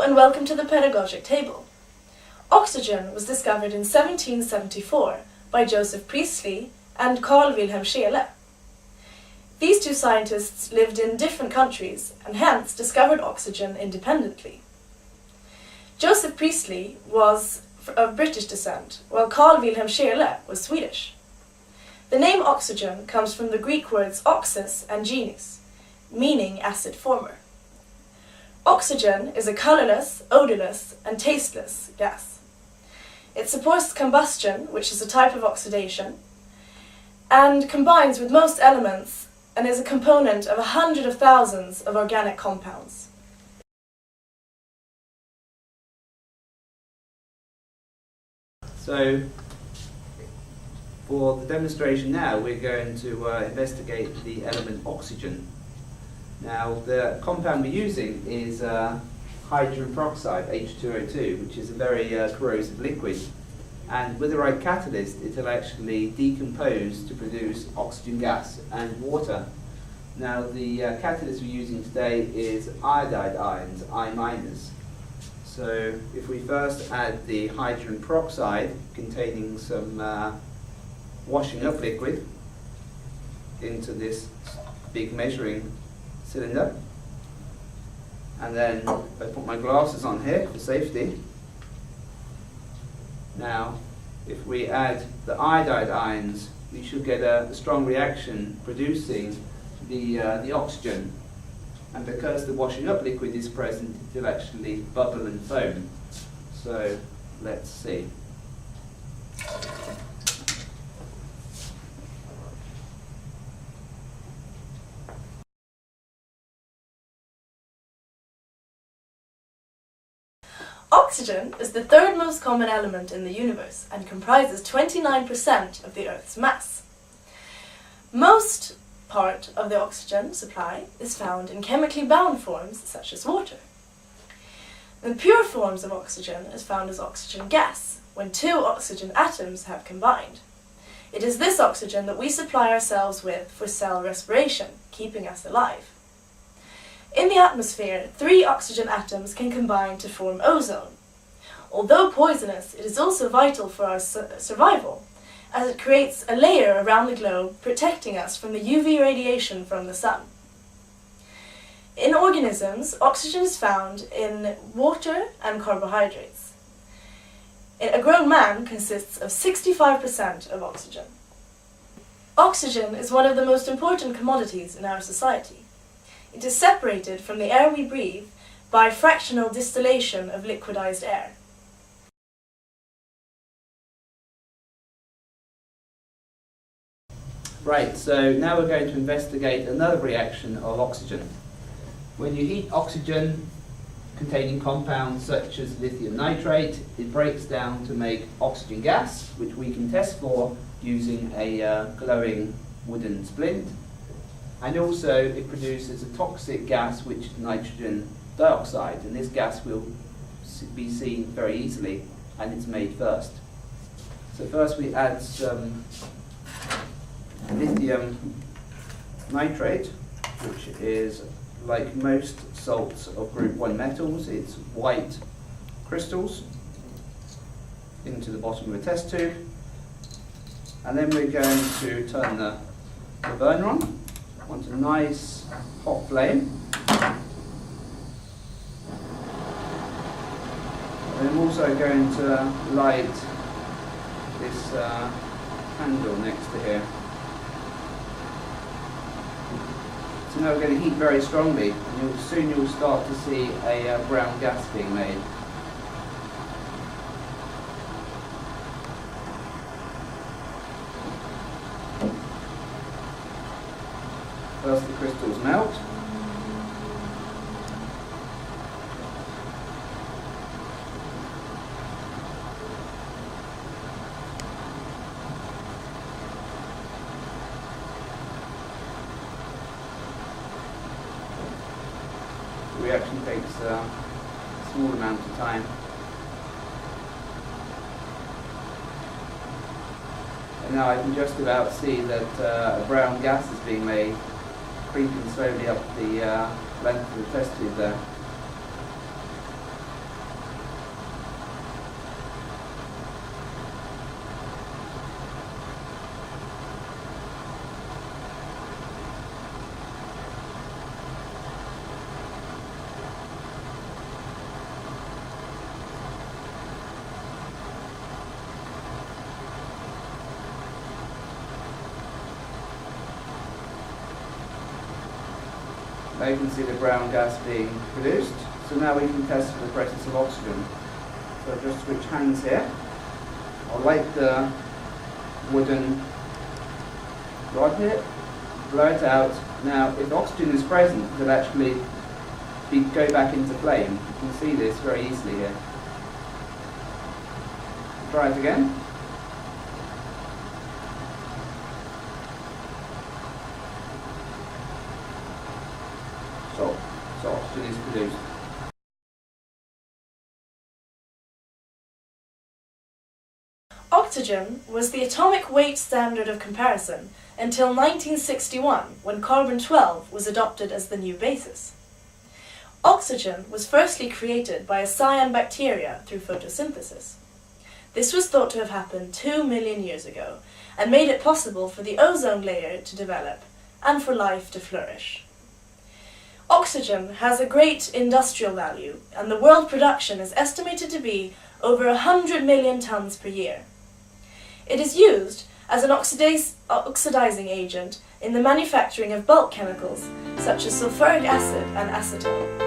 and welcome to the Pedagogic table. Oxygen was discovered in 1774 by Joseph Priestley and Carl Wilhelm Scheele. These two scientists lived in different countries and hence discovered oxygen independently. Joseph Priestley was of British descent, while Carl Wilhelm Scheele was Swedish. The name oxygen comes from the Greek words oxys and genis, meaning acid former. Oxygen is a colorless, odorless, and tasteless gas. It supports combustion, which is a type of oxidation, and combines with most elements and is a component of 100 of thousands of organic compounds. So, for the demonstration now, we're going to investigate the element oxygen. Now, the compound we're using is hydrogen peroxide, H2O2, which is a very corrosive liquid. And with the right catalyst, it'll actually decompose to produce oxygen gas and water. Now, the catalyst we're using today is iodide ions, I-. So, if we first add the hydrogen peroxide containing some washing up liquid into this big measuring cylinder, and then I put my glasses on here for safety. Now, if we add the iodide ions, we should get a strong reaction producing the oxygen, and because the washing up liquid is present, it will actually bubble and foam. So let's see. Oxygen is the third most common element in the universe and comprises 29% of the Earth's mass. Most part of the oxygen supply is found in chemically bound forms such as water. The pure forms of oxygen is found as oxygen gas, when two oxygen atoms have combined. It is this oxygen that we supply ourselves with for cell respiration, keeping us alive. In the atmosphere, 3 oxygen atoms can combine to form ozone. Although poisonous, it is also vital for our survival, as it creates a layer around the globe protecting us from the UV radiation from the sun. In organisms, oxygen is found in water and carbohydrates. A grown man consists of 65% of oxygen. Oxygen is one of the most important commodities in our society. It is separated from the air we breathe by fractional distillation of liquidized air. Right, so now we're going to investigate another reaction of oxygen. When you heat oxygen containing compounds such as lithium nitrate, it breaks down to make oxygen gas, which we can test for using a glowing wooden splint. And also it produces a toxic gas, which is nitrogen dioxide, and this gas will be seen very easily, and it's made first. So first we add some lithium nitrate, which is, like most salts of group 1 metals, it's white crystals, into the bottom of a test tube. And then we're going to turn the burner on. Want a nice hot flame. And I'm also going to light this candle next to here. So now we're going to heat very strongly, and soon you'll start to see a brown gas being made. First the crystals melt. The reaction takes a small amount of time. And now I can just about see that a brown gas is being made, creeping slowly up the length of the test tube there. Now you can see the brown gas being produced. So now we can test for the presence of oxygen. So I'll just switch hands here. I'll light the wooden rod here, blow it out. Now if oxygen is present, it'll actually go back into flame. You can see this very easily here. Try it again. So oxygen is produced. Oxygen was the atomic weight standard of comparison until 1961, when carbon-12 was adopted as the new basis. Oxygen was firstly created by a cyanobacteria through photosynthesis. This was thought to have happened 2 million years ago and made it possible for the ozone layer to develop and for life to flourish. Oxygen has a great industrial value, and the world production is estimated to be over 100 million tons per year. It is used as an oxidizing agent in the manufacturing of bulk chemicals such as sulfuric acid and acetone.